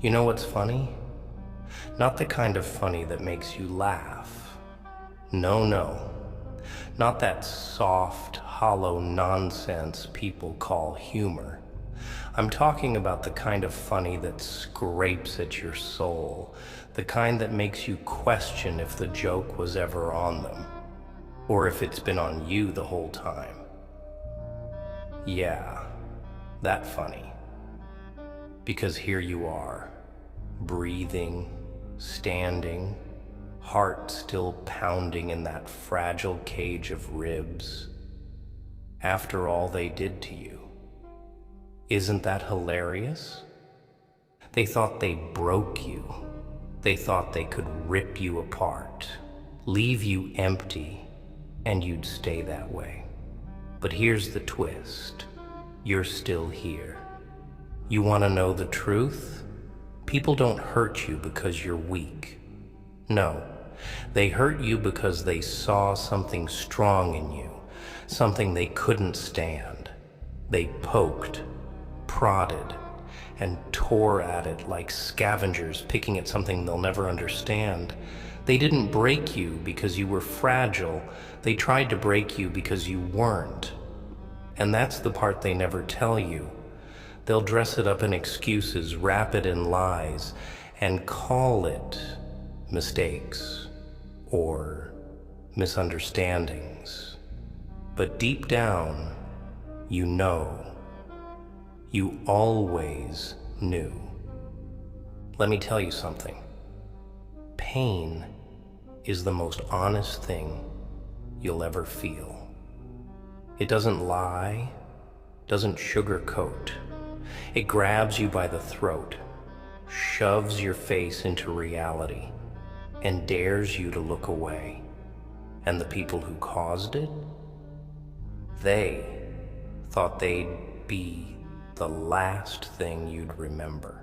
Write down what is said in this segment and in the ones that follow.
You know what's funny? Not the kind of funny that makes you laugh. No, no. Not that soft, hollow nonsense people call humor. I'm talking about the kind of funny that scrapes at your soul, the kind that makes you question if the joke was ever on them, or if it's been on you the whole time. Yeah, that funny. Because here you are, breathing, standing, heart still pounding in that fragile cage of ribs, after all they did to you. Isn't that hilarious? They thought they broke you. They thought they could rip you apart, leave you empty, and you'd stay that way. But here's the twist. You're still here. You want to know the truth? People don't hurt you because you're weak. No, they hurt you because they saw something strong in you, something they couldn't stand. They poked, prodded, and tore at it like scavengers picking at something they'll never understand. They didn't break you because you were fragile. They tried to break you because you weren't. And that's the part they never tell you. They'll dress it up in excuses, wrap it in lies, and call it mistakes or misunderstandings. But deep down, you know. You always knew. Let me tell you something. Pain is the most honest thing you'll ever feel. It doesn't lie, doesn't sugarcoat. It grabs you by the throat, shoves your face into reality, and dares you to look away. And the people who caused it, they thought they'd be the last thing you'd remember.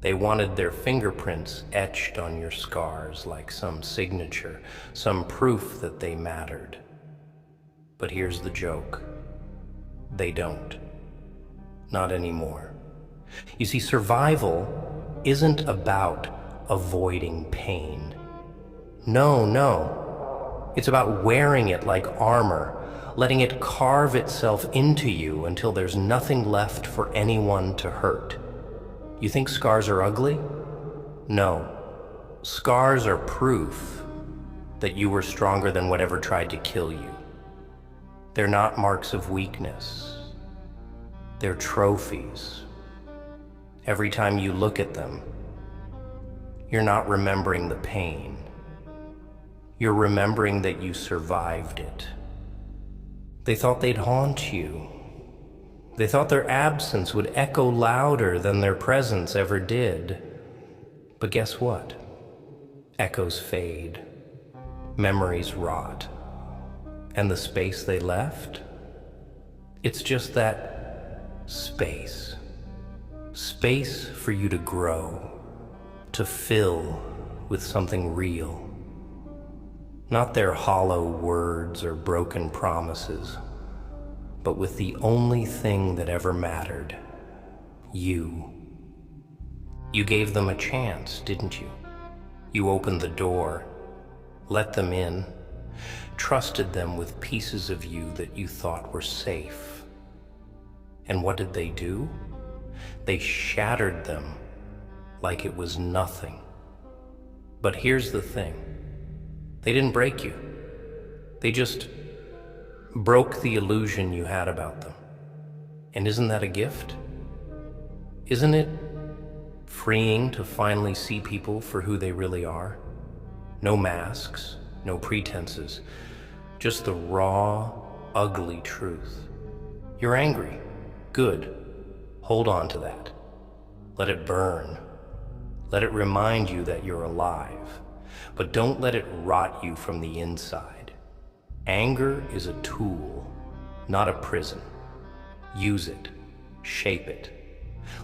They wanted their fingerprints etched on your scars like some signature, some proof that they mattered. But here's the joke. They don't. Not anymore. You see, survival isn't about avoiding pain. No, no. It's about wearing it like armor, letting it carve itself into you until there's nothing left for anyone to hurt. You think scars are ugly? No. Scars are proof that you were stronger than whatever tried to kill you. They're not marks of weakness. They're trophies. Every time you look at them, you're not remembering the pain. You're remembering that you survived it. They thought they'd haunt you. They thought their absence would echo louder than their presence ever did. But guess what? Echoes fade. Memories rot. And the space they left? It's just that space. Space for you to grow, to fill with something real. Not their hollow words or broken promises, but with the only thing that ever mattered, you. You gave them a chance, didn't you? You opened the door, let them in, trusted them with pieces of you that you thought were safe. And what did they do? They shattered them like it was nothing. But here's the thing. They didn't break you. They just broke the illusion you had about them. And isn't that a gift? Isn't it freeing to finally see people for who they really are? No masks, no pretenses, just the raw, ugly truth. You're angry. Good. Hold on to that. Let it burn. Let it remind you that you're alive. But don't let it rot you from the inside. Anger is a tool, not a prison. Use it. Shape it.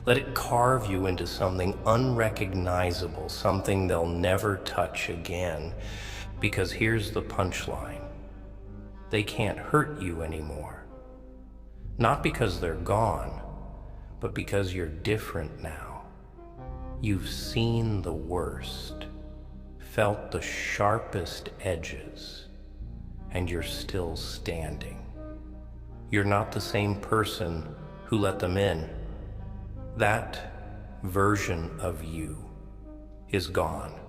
Let it carve you into something unrecognizable, something they'll never touch again. Because here's the punchline. They can't hurt you anymore. Not because they're gone, but because you're different now. You've seen the worst, felt the sharpest edges, and you're still standing. You're not the same person who let them in. That version of you is gone,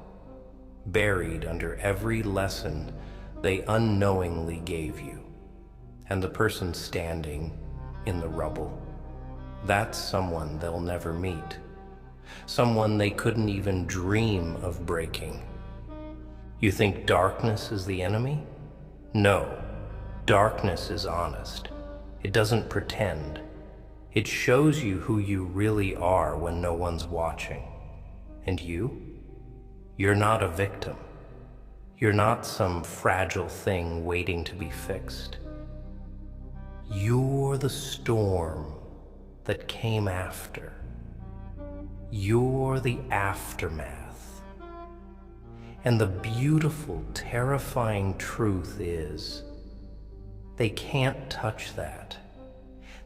buried under every lesson they unknowingly gave you. And the person standing in the rubble, that's someone they'll never meet. Someone they couldn't even dream of breaking. You think darkness is the enemy? No, darkness is honest. It doesn't pretend. It shows you who you really are when no one's watching. And you're not a victim. You're not some fragile thing waiting to be fixed. You're the storm that came after. You're the aftermath. And the beautiful, terrifying truth is, they can't touch that.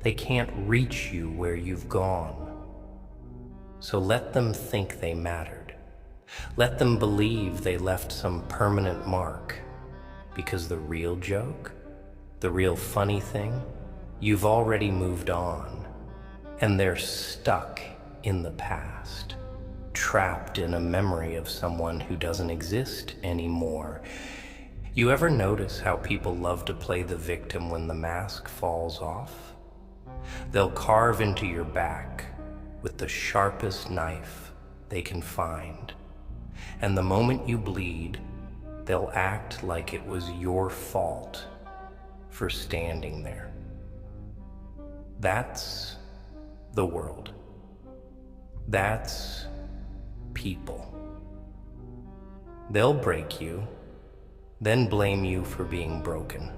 They can't reach you where you've gone. So let them think they mattered. Let them believe they left some permanent mark. Because the real joke, the real funny thing, you've already moved on. And they're stuck in the past, trapped in a memory of someone who doesn't exist anymore. You ever notice how people love to play the victim when the mask falls off? They'll carve into your back with the sharpest knife they can find. And the moment you bleed, they'll act like it was your fault for standing there. That's the world. That's people. They'll break you, then blame you for being broken.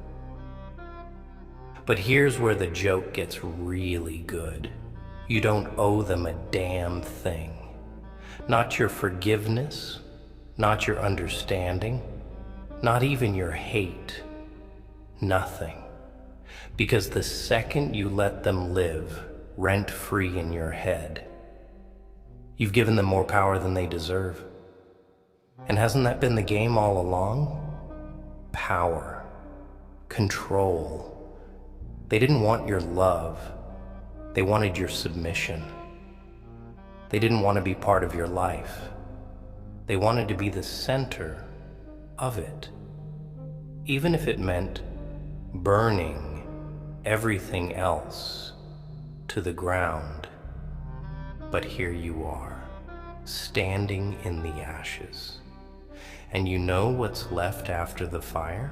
But here's where the joke gets really good. You don't owe them a damn thing. Not your forgiveness, not your understanding, not even your hate. Nothing. Because the second you let them live rent-free in your head, you've given them more power than they deserve. And hasn't that been the game all along? Power. Control. They didn't want your love. They wanted your submission. They didn't want to be part of your life. They wanted to be the center of it. Even if it meant burning everything else to the ground. But here you are, standing in the ashes. And you know what's left after the fire?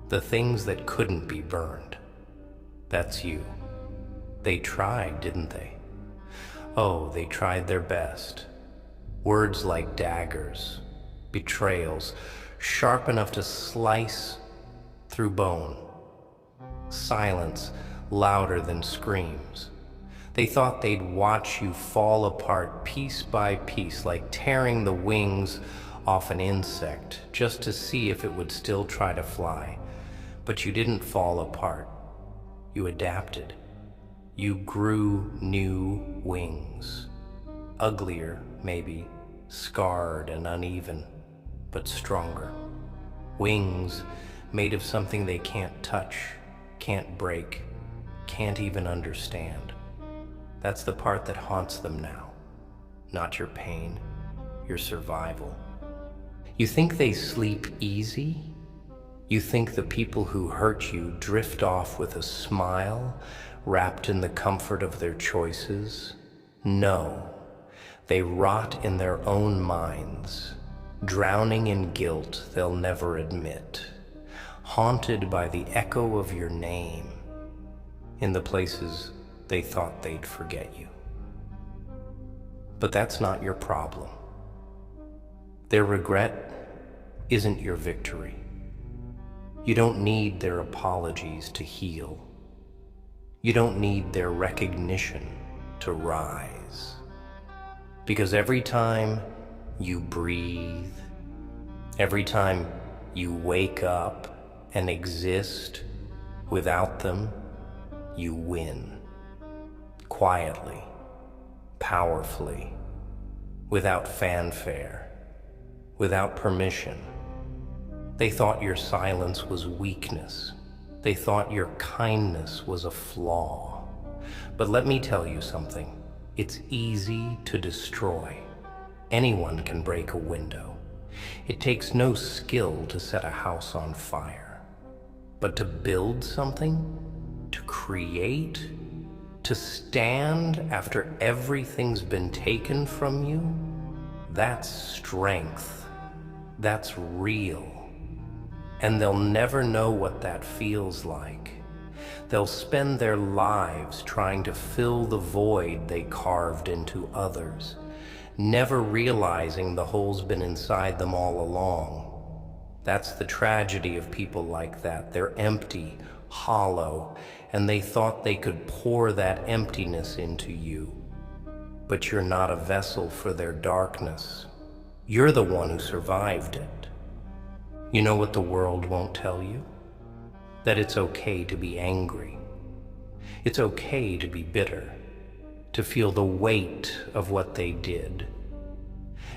The things that couldn't be burned. That's you. They tried, didn't they? Oh, they tried their best. Words like daggers, betrayals, sharp enough to slice through bone. Silence louder than screams. They thought they'd watch you fall apart piece by piece, like tearing the wings off an insect, just to see if it would still try to fly. But you didn't fall apart. You adapted. You grew new wings. Uglier, maybe, scarred and uneven, but stronger. Wings made of something they can't touch, can't break, can't even understand. That's the part that haunts them now. Not your pain, your survival. You think they sleep easy? You think the people who hurt you drift off with a smile, wrapped in the comfort of their choices? No, they rot in their own minds, drowning in guilt they'll never admit, haunted by the echo of your name in the places they thought they'd forget you. But that's not your problem. Their regret isn't your victory. You don't need their apologies to heal. You don't need their recognition to rise. Because every time you breathe, every time you wake up and exist without them, you win. Quietly, powerfully, without fanfare, without permission. They thought your silence was weakness. They thought your kindness was a flaw. But let me tell you something. It's easy to destroy. Anyone can break a window. It takes no skill to set a house on fire. But to build something, to create, to stand after everything's been taken from you, that's strength. That's real. And they'll never know what that feels like. They'll spend their lives trying to fill the void they carved into others, never realizing the hole's been inside them all along. That's the tragedy of people like that. They're empty, hollow, and they thought they could pour that emptiness into you. But you're not a vessel for their darkness. You're the one who survived it. You know what the world won't tell you? That it's okay to be angry. It's okay to be bitter, to feel the weight of what they did,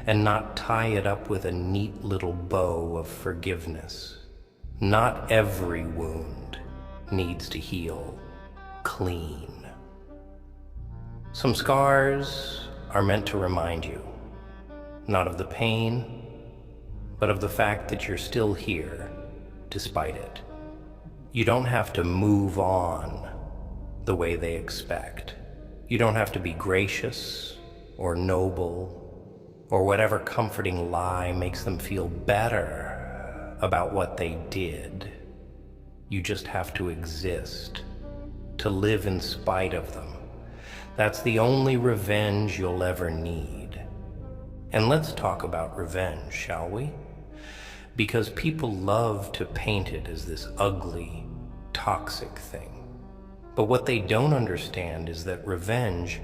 and not tie it up with a neat little bow of forgiveness. Not every wound needs to heal clean. Some scars are meant to remind you, not of the pain, but of the fact that you're still here despite it. You don't have to move on the way they expect. You don't have to be gracious or noble or whatever comforting lie makes them feel better about what they did. You just have to exist, to live in spite of them. That's the only revenge you'll ever need. And let's talk about revenge, shall we? Because people love to paint it as this ugly, toxic thing. But what they don't understand is that revenge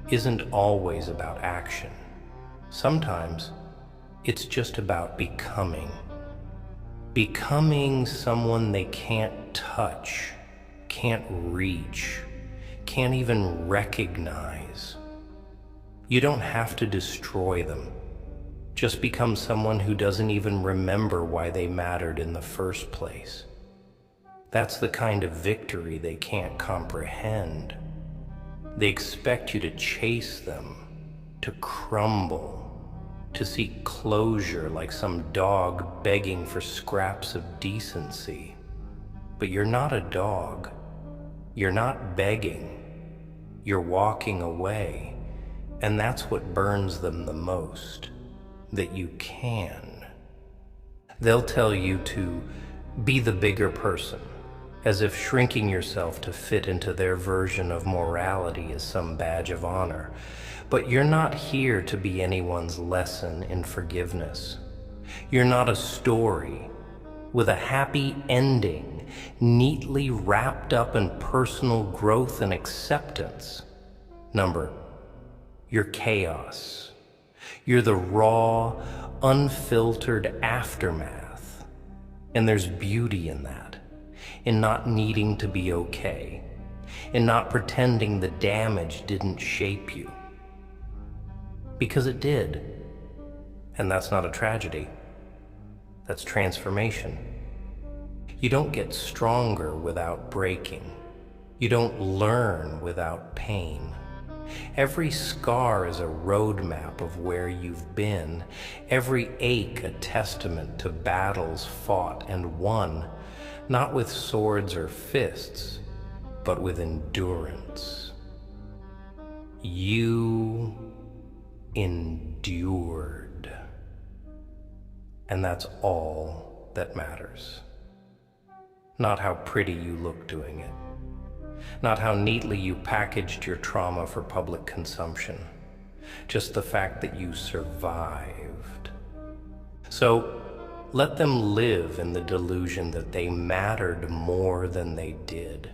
isn't always about action. Sometimes it's just about becoming. Becoming someone they can't touch, can't reach, can't even recognize. You don't have to destroy them. Just become someone who doesn't even remember why they mattered in the first place. That's the kind of victory they can't comprehend. They expect you to chase them, to crumble, to seek closure like some dog begging for scraps of decency. But you're not a dog. You're not begging. You're walking away. And that's what burns them the most. That you can. They'll tell you to be the bigger person, as if shrinking yourself to fit into their version of morality is some badge of honor. But you're not here to be anyone's lesson in forgiveness. You're not a story with a happy ending, neatly wrapped up in personal growth and acceptance. You're chaos. You're the raw, unfiltered aftermath. And there's beauty in that, in not needing to be okay, in not pretending the damage didn't shape you. Because it did. And that's not a tragedy. That's transformation. You don't get stronger without breaking. You don't learn without pain. Every scar is a roadmap of where you've been, every ache a testament to battles fought and won, not with swords or fists, but with endurance. You endured, and that's all that matters. Not how pretty you look doing it. Not how neatly you packaged your trauma for public consumption. Just the fact that you survived. So let them live in the delusion that they mattered more than they did.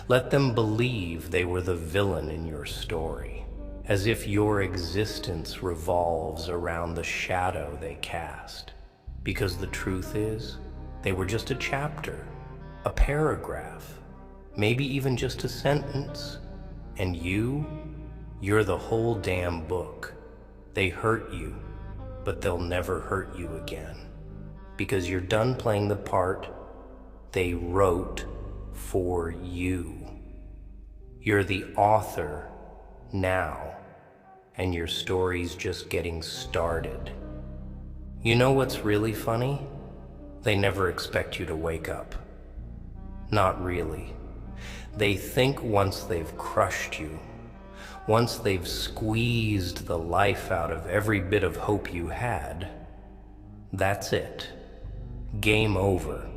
Let them believe they were the villain in your story, as if your existence revolves around the shadow they cast. Because the truth is, they were just a chapter, a paragraph, maybe even just a sentence. And you're the whole damn book. They hurt you, but they'll never hurt you again. Because you're done playing the part they wrote for you. You're the author now, and your story's just getting started. You know what's really funny? They never expect you to wake up. Not really. They think once they've crushed you, once they've squeezed the life out of every bit of hope you had, that's it. Game over.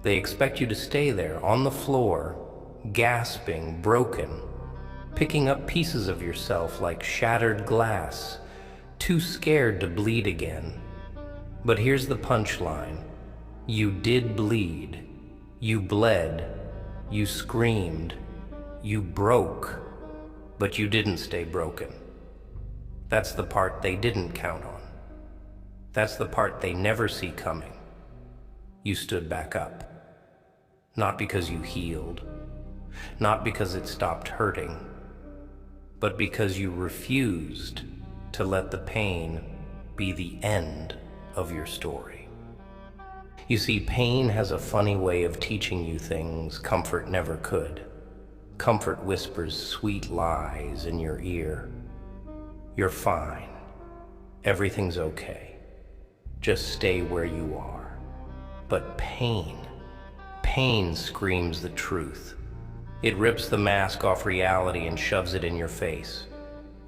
They expect you to stay there on the floor, gasping, broken, picking up pieces of yourself like shattered glass, too scared to bleed again. But here's the punchline. You did bleed. You bled. You screamed. You broke. But you didn't stay broken. That's the part they didn't count on. That's the part they never see coming. You stood back up. Not because you healed, not because it stopped hurting, but because you refused to let the pain be the end of your story. You see, pain has a funny way of teaching you things comfort never could. Comfort whispers sweet lies in your ear. You're fine. Everything's okay. Just stay where you are. But pain screams the truth. It rips the mask off reality and shoves it in your face.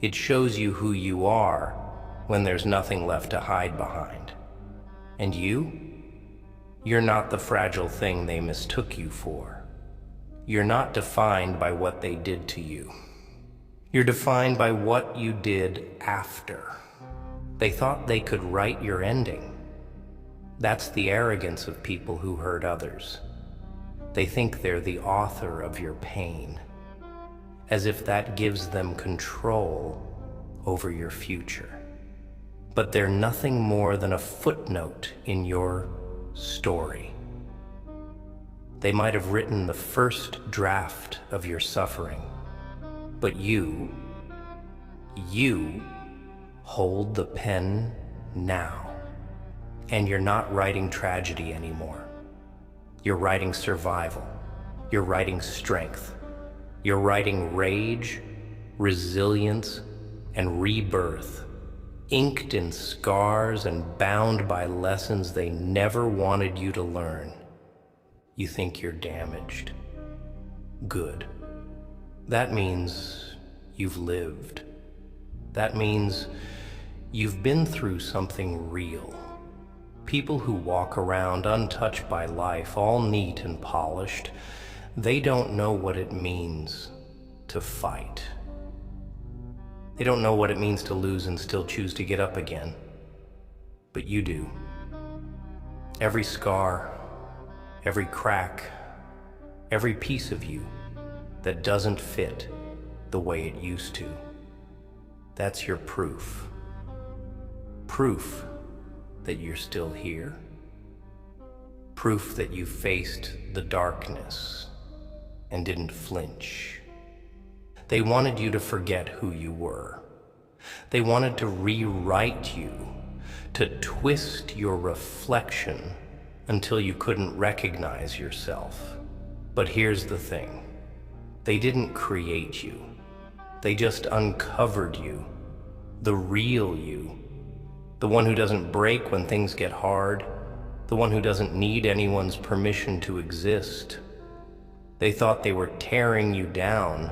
It shows you who you are when there's nothing left to hide behind. And you're not the fragile thing they mistook you for. You're not defined by what they did to you. You're defined by what you did after. They thought they could write your ending. That's the arrogance of people who hurt others. They think they're the author of your pain, as if that gives them control over your future. But they're nothing more than a footnote in your story. They might have written the first draft of your suffering, but you hold the pen now. And you're not writing tragedy anymore. You're writing survival. You're writing strength. You're writing rage, resilience, and rebirth, inked in scars and bound by lessons they never wanted you to learn. You think you're damaged. Good. That means you've lived. That means you've been through something real. People who walk around untouched by life, all neat and polished, they don't know what it means to fight. They don't know what it means to lose and still choose to get up again. But you do. Every scar, every crack, every piece of you that doesn't fit the way it used to. That's your proof. Proof that you're still here. Proof that you faced the darkness and didn't flinch. They wanted you to forget who you were. They wanted to rewrite you, to twist your reflection until you couldn't recognize yourself. But here's the thing. They didn't create you. They just uncovered you, the real you, the one who doesn't break when things get hard, the one who doesn't need anyone's permission to exist. They thought they were tearing you down,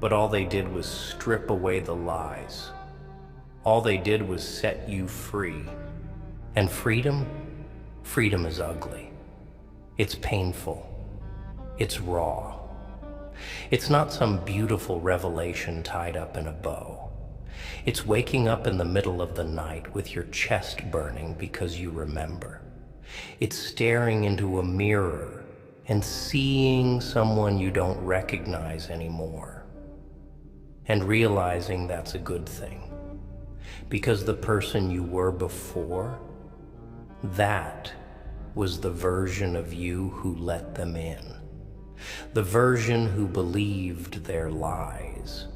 but all they did was strip away the lies. All they did was set you free. And freedom is ugly. It's painful. It's raw. It's not some beautiful revelation tied up in a bow. It's waking up in the middle of the night with your chest burning because you remember. It's staring into a mirror and seeing someone you don't recognize anymore, and realizing that's a good thing, because the person you were before, that was the version of you who let them in, the version who believed their lies,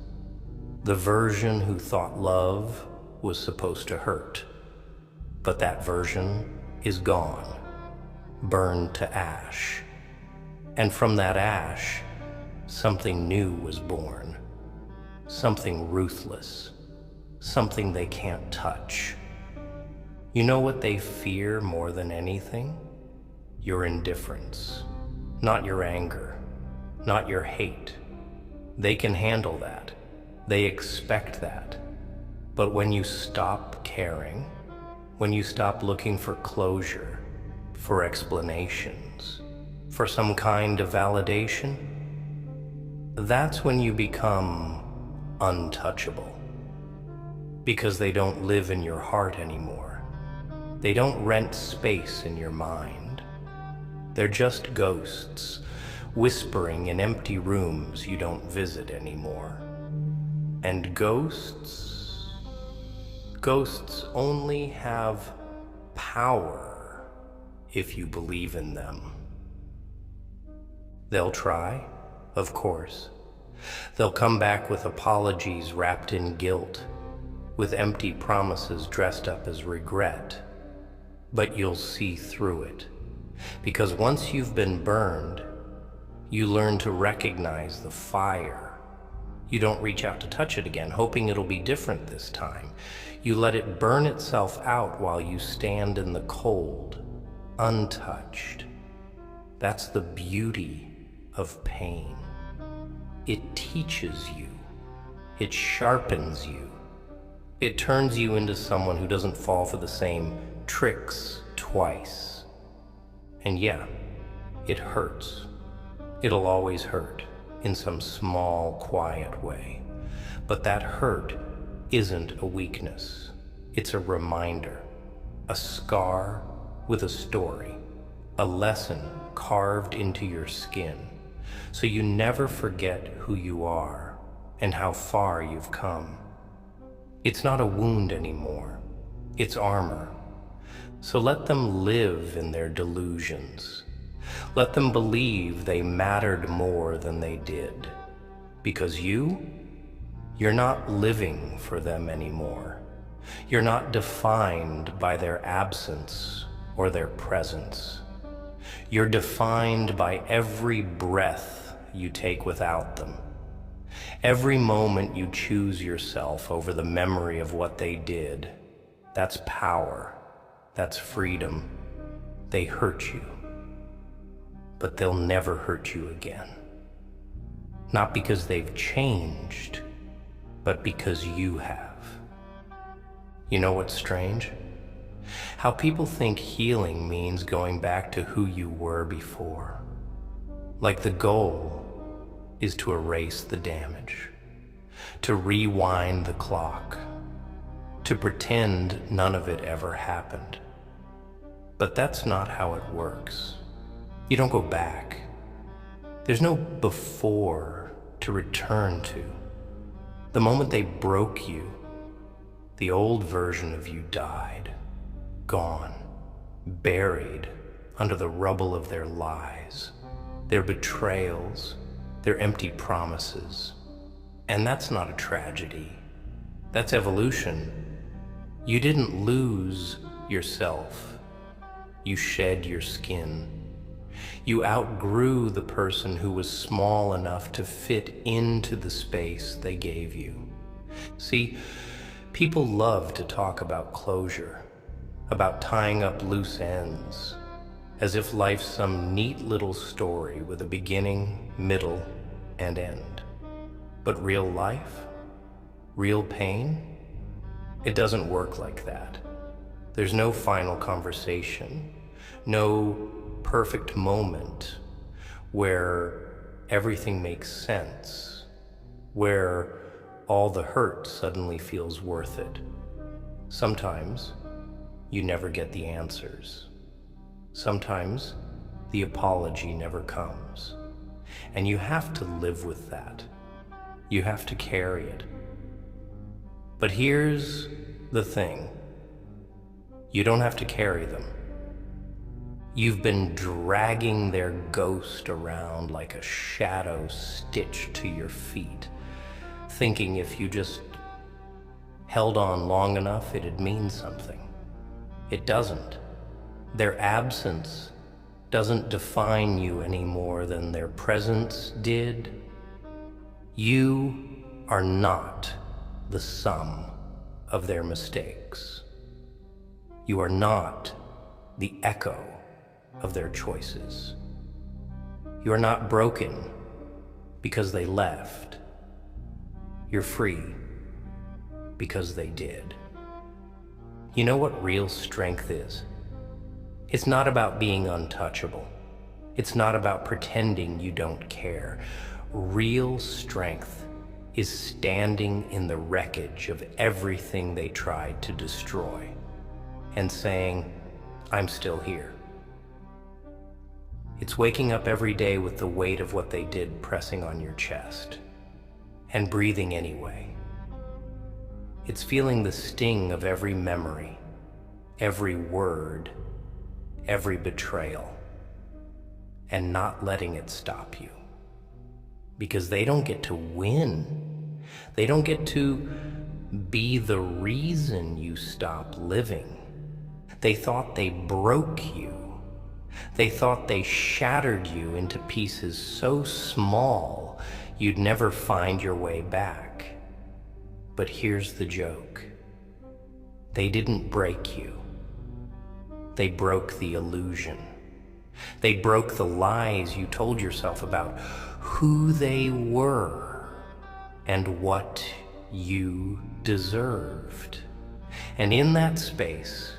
the version who thought love was supposed to hurt. But that version is gone, burned to ash. And from that ash, something new was born. Something ruthless. Something they can't touch. You know what they fear more than anything? Your indifference. Not your anger. Not your hate. They can handle that. They expect that. But when you stop caring, when you stop looking for closure, for explanations, for some kind of validation, that's when you become untouchable. Because they don't live in your heart anymore. They don't rent space in your mind. They're just ghosts, whispering in empty rooms you don't visit anymore. And ghosts only have power if you believe in them. They'll try, of course. They'll come back with apologies wrapped in guilt, with empty promises dressed up as regret. But you'll see through it, because once you've been burned, you learn to recognize the fire. You don't reach out to touch it again, hoping it'll be different this time. You let it burn itself out while you stand in the cold, untouched. That's the beauty of pain. It teaches you. It sharpens you. It turns you into someone who doesn't fall for the same tricks twice. And yeah, it hurts. It'll always hurt in some small, quiet way. But that hurt isn't a weakness. It's a reminder, a scar with a story, a lesson carved into your skin, so you never forget who you are and how far you've come. It's not a wound anymore. It's armor. So let them live in their delusions. Let them believe they mattered more than they did. Because you're not living for them anymore. You're not defined by their absence or their presence. You're defined by every breath you take without them. Every moment you choose yourself over the memory of what they did. That's power. That's freedom. They hurt you. But they'll never hurt you again. Not because they've changed, but because you have. You know what's strange? How people think healing means going back to who you were before. Like the goal is to erase the damage, to rewind the clock, to pretend none of it ever happened. But that's not how it works. You don't go back. There's no before to return to. The moment they broke you, the old version of you died, gone, buried under the rubble of their lies, their betrayals, their empty promises. And that's not a tragedy. That's evolution. You didn't lose yourself. You shed your skin. You outgrew the person who was small enough to fit into the space they gave you. See, people love to talk about closure, about tying up loose ends, as if life's some neat little story with a beginning, middle, and end. But real life, real pain, it doesn't work like that. There's no final conversation, no perfect moment where everything makes sense, where all the hurt suddenly feels worth it. Sometimes you never get the answers. Sometimes the apology never comes. And you have to live with that. You have to carry it. But here's the thing. You don't have to carry them. You've been dragging their ghost around like a shadow stitched to your feet, thinking if you just Held on long enough, it'd mean something. It doesn't. Their absence doesn't define you any more than their presence did. You are not the sum of their mistakes. You are not the echo of their choices. You are not broken because they left. You're free because they did. You know what real strength is? It's not about being untouchable. It's not about pretending you don't care. Real strength is standing in the wreckage of everything they tried to destroy and saying, I'm still here. It's waking up every day with the weight of what they did pressing on your chest and breathing anyway. It's feeling the sting of every memory, every word, every betrayal, and not letting it stop you. Because they don't get to win. They don't get to be the reason you stop living. They thought they broke you. They thought they shattered you into pieces so small you'd never find your way back. But here's the joke. They didn't break you. They broke the illusion. They broke the lies you told yourself about who they were and what you deserved. And in that space,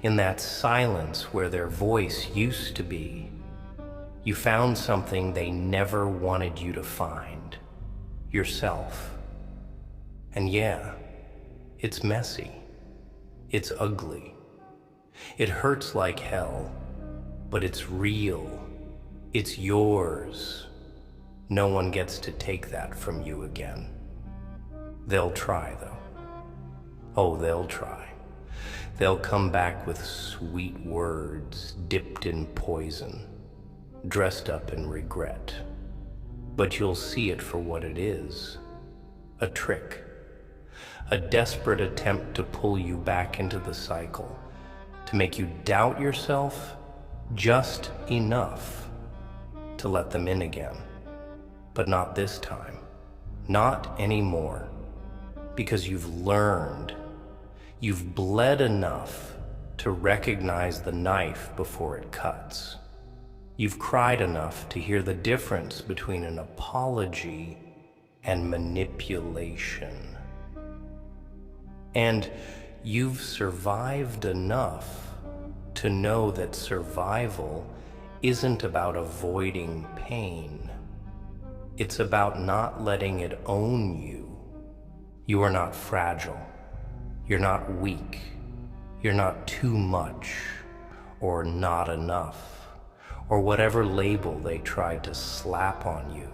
in that silence where their voice used to be, you found something they never wanted you to find, yourself. And yeah, it's messy. It's ugly. It hurts like hell, but it's real. It's yours. No one gets to take that from you again. They'll try, though. Oh, they'll try. They'll come back with sweet words dipped in poison, dressed up in regret. But you'll see it for what it is. A trick. A desperate attempt to pull you back into the cycle, to make you doubt yourself just enough to let them in again. But not this time. Not anymore. Because you've learned. You've bled enough to recognize the knife before it cuts. You've cried enough to hear the difference between an apology and manipulation. And you've survived enough to know that survival isn't about avoiding pain. It's about not letting it own you. You are not fragile. You're not weak. You're not too much or not enough or whatever label they tried to slap on you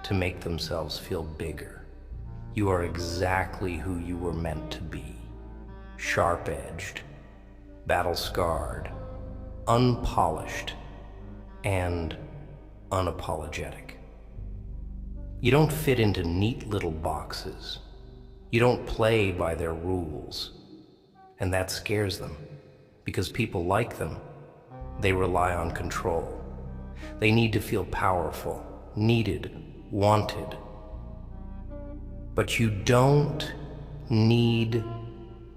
to make themselves feel bigger. You are exactly who you were meant to be. Sharp-edged, battle-scarred, unpolished, and unapologetic. You don't fit into neat little boxes. You don't play by their rules. And that scares them, because people like them, they rely on control. They need to feel powerful, needed, wanted. But you don't need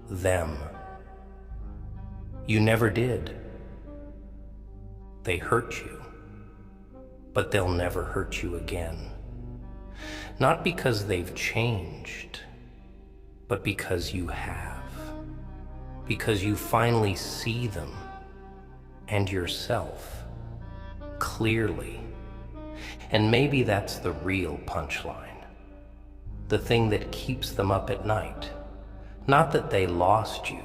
them. You never did. They hurt you, but they'll never hurt you again. Not because they've changed, but because you have. Because you finally see them and yourself clearly. And maybe that's the real punchline. The thing that keeps them up at night. Not that they lost you,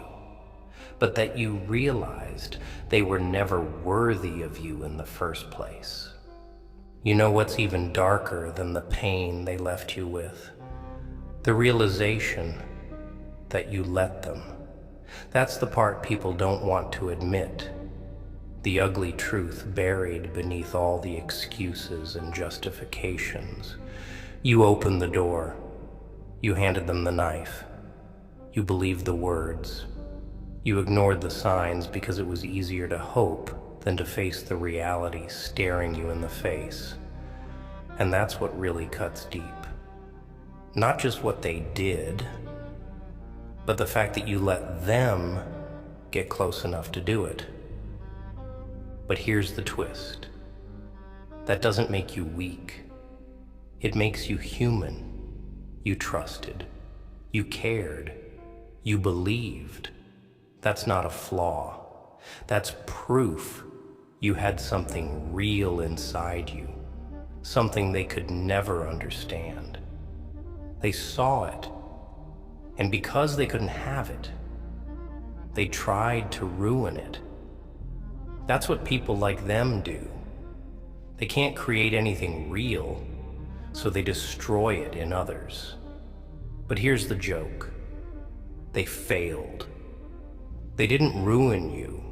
but that you realized they were never worthy of you in the first place. You know what's even darker than the pain they left you with? The realization that you let them. That's the part people don't want to admit. The ugly truth buried beneath all the excuses and justifications. You opened the door. You handed them the knife. You believed the words. You ignored the signs because it was easier to hope than to face the reality staring you in the face. And that's what really cuts deep. Not just what they did, but the fact that you let them get close enough to do it. But here's the twist. That doesn't make you weak. It makes you human. You trusted. You cared. You believed. That's not a flaw. That's proof you had something real inside you, something they could never understand. They saw it, and because they couldn't have it, they tried to ruin it. That's what people like them do. They can't create anything real, so they destroy it in others. But here's the joke. They failed. They didn't ruin you.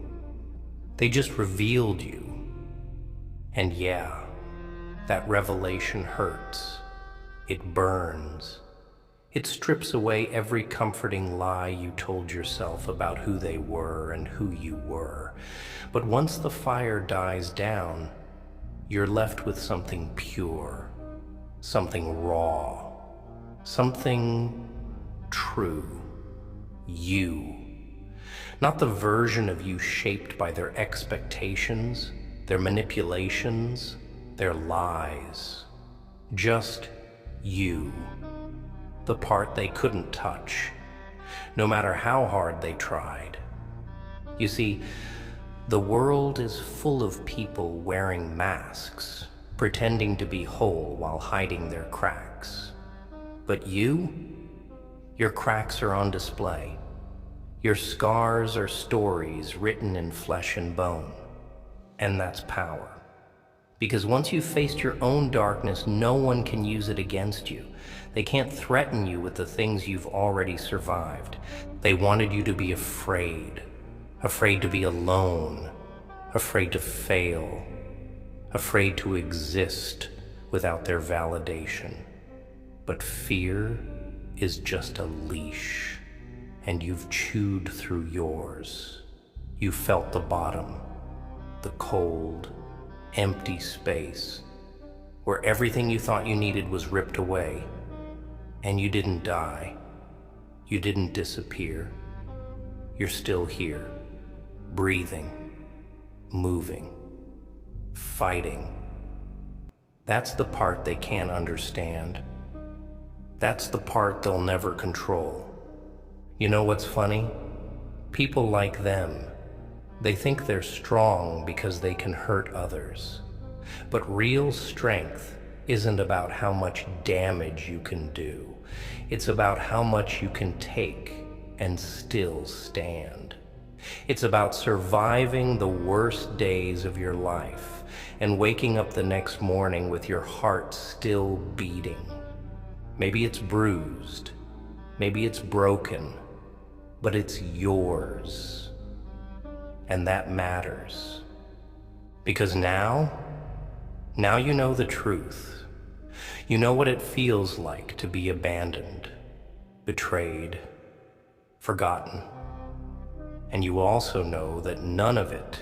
They just revealed you. And yeah, that revelation hurts. It burns. It strips away every comforting lie you told yourself about who they were and who you were. But once the fire dies down, you're left with something pure, something raw, something true. You. Not the version of you shaped by their expectations, their manipulations, their lies. Just you. The part they couldn't touch, no matter how hard they tried. You see, the world is full of people wearing masks, pretending to be whole while hiding their cracks. But you? Your cracks are on display. Your scars are stories written in flesh and bone. And that's power. Because once you've faced your own darkness, no one can use it against you. They can't threaten you with the things you've already survived. They wanted you to be afraid. Afraid to be alone. Afraid to fail. Afraid to exist without their validation. But fear is just a leash, and you've chewed through yours. You felt the bottom, the cold, empty space, where everything you thought you needed was ripped away, and you didn't die. You didn't disappear. You're still here, breathing, moving, fighting. That's the part they can't understand. That's the part they'll never control. You know what's funny? People like them, they think they're strong because they can hurt others. But real strength isn't about how much damage you can do. It's about how much you can take and still stand. It's about surviving the worst days of your life and waking up the next morning with your heart still beating. Maybe it's bruised, maybe it's broken, but it's yours. And that matters. Because now you know the truth. You know what it feels like to be abandoned, betrayed, forgotten. And you also know that none of it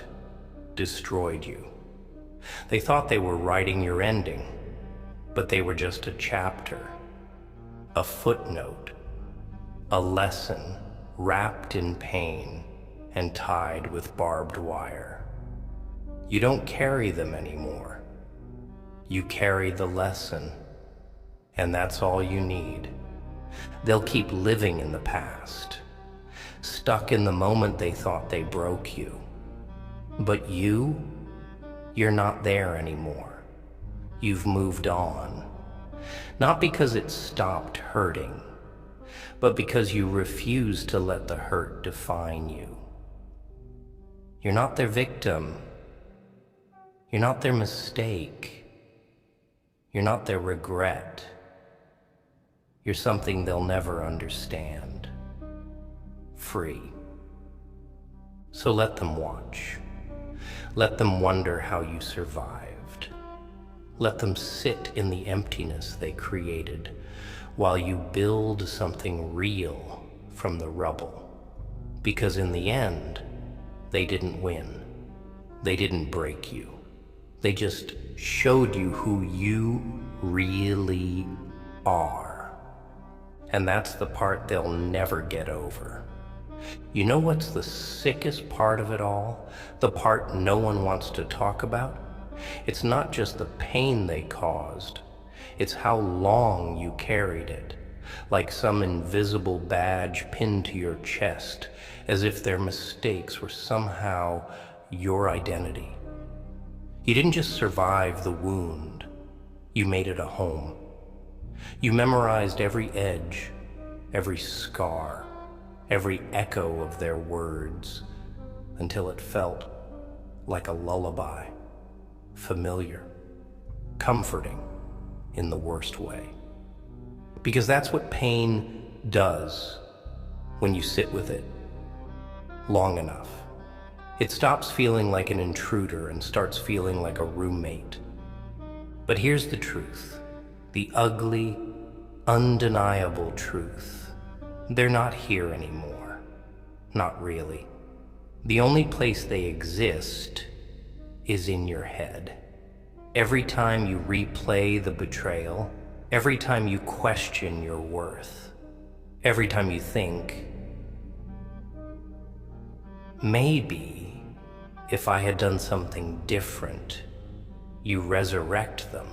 destroyed you. They thought they were writing your ending, but they were just a chapter, a footnote, a lesson wrapped in pain and tied with barbed wire. You don't carry them anymore. You carry the lesson, and that's all you need. They'll keep living in the past, stuck in the moment they thought they broke you. But you're not there anymore. You've moved on. Not because it stopped hurting, but because you refuse to let the hurt define you. You're not their victim. You're not their mistake. You're not their regret. You're something they'll never understand. Free. So let them watch. Let them wonder how you survived. Let them sit in the emptiness they created while you build something real from the rubble. Because in the end, they didn't win. They didn't break you. They just showed you who you really are. And that's the part they'll never get over. You know what's the sickest part of it all? The part no one wants to talk about? It's not just the pain they caused. It's how long you carried it, like some invisible badge pinned to your chest, as if their mistakes were somehow your identity. You didn't just survive the wound, you made it a home. You memorized every edge, every scar, every echo of their words, until it felt like a lullaby, familiar, comforting in the worst way. Because that's what pain does when you sit with it long enough. It stops feeling like an intruder and starts feeling like a roommate. But here's the truth, the ugly, undeniable truth. They're not here anymore. Not really. The only place they exist is in your head. Every time you replay the betrayal, every time you question your worth, every time you think, maybe if I had done something different, you resurrect them.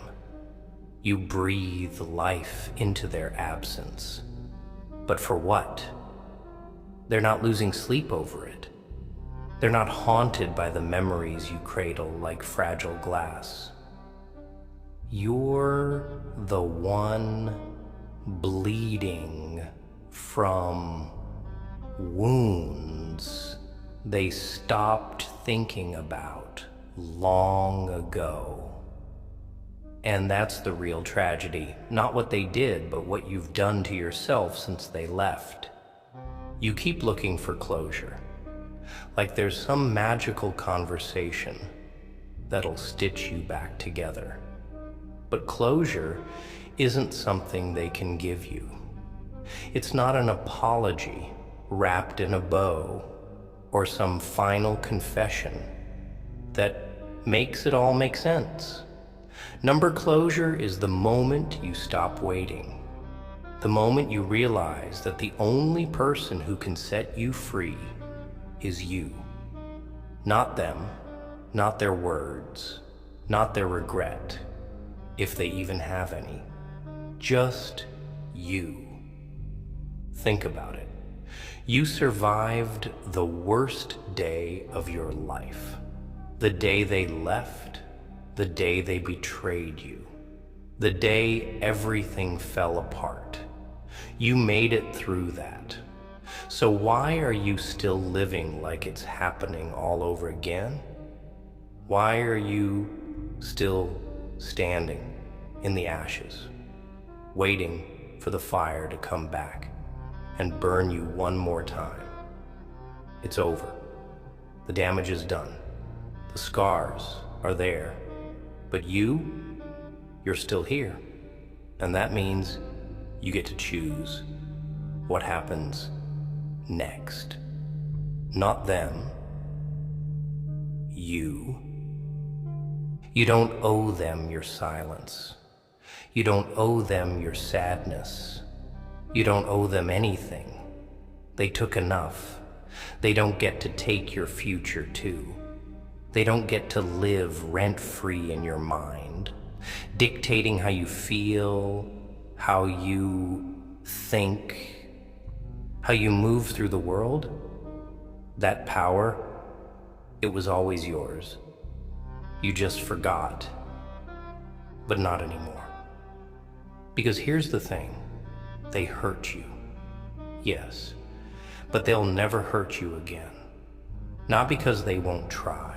You breathe life into their absence. But for what? They're not losing sleep over it. They're not haunted by the memories you cradle like fragile glass. You're the one bleeding from wounds they stopped thinking about long ago. And that's the real tragedy. Not what they did, but what you've done to yourself since they left. You keep looking for closure, like there's some magical conversation that'll stitch you back together. But closure isn't something they can give you. It's not an apology wrapped in a bow or some final confession that makes it all make sense. Number closure is the moment you stop waiting. The moment you realize that the only person who can set you free is you. Not them, not their words, not their regret, if they even have any. Just you. Think about it. You survived the worst day of your life. The day they left, the day they betrayed you, the day everything fell apart. You made it through that. So why are you still living like it's happening all over again? Why are you still standing in the ashes, waiting for the fire to come back and burn you one more time? It's over. The damage is done. The scars are there. But you're still here. And that means you get to choose what happens next. Not them. You. You don't owe them your silence. You don't owe them your sadness. You don't owe them anything. They took enough. They don't get to take your future too. They don't get to live rent-free in your mind, dictating how you feel, how you think, how you move through the world. That power, it was always yours. You just forgot, but not anymore. Because here's the thing, they hurt you, yes, but they'll never hurt you again. Not because they won't try.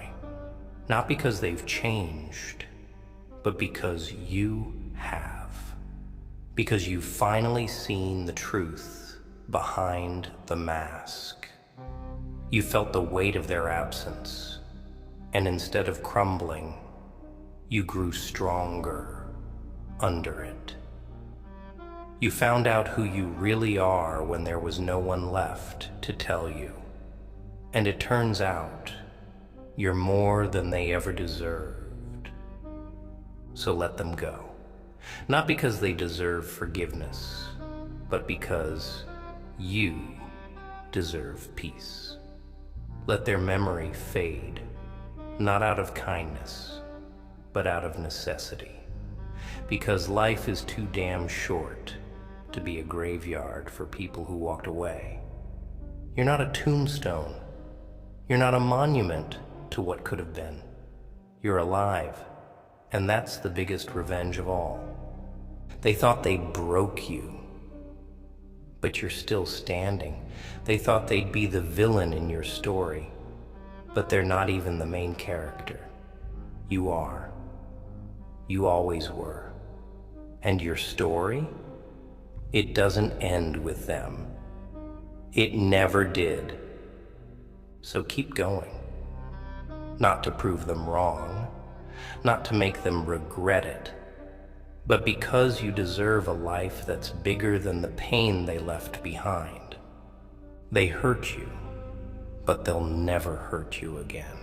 Not because they've changed, but because you have. Because you've finally seen the truth behind the mask. You felt the weight of their absence, and instead of crumbling, you grew stronger under it. You found out who you really are when there was no one left to tell you. And it turns out you're more than they ever deserved. So let them go. Not because they deserve forgiveness, but because you deserve peace. Let their memory fade, not out of kindness, but out of necessity. Because life is too damn short to be a graveyard for people who walked away. You're not a tombstone. You're not a monument to what could have been. You're alive, and that's the biggest revenge of all. They thought they broke you, but you're still standing. They thought they'd be the villain in your story, but they're not even the main character. You are. You always were. And your story? It doesn't end with them. It never did. So keep going. Not to prove them wrong, not to make them regret it, but because you deserve a life that's bigger than the pain they left behind. They hurt you, but they'll never hurt you again.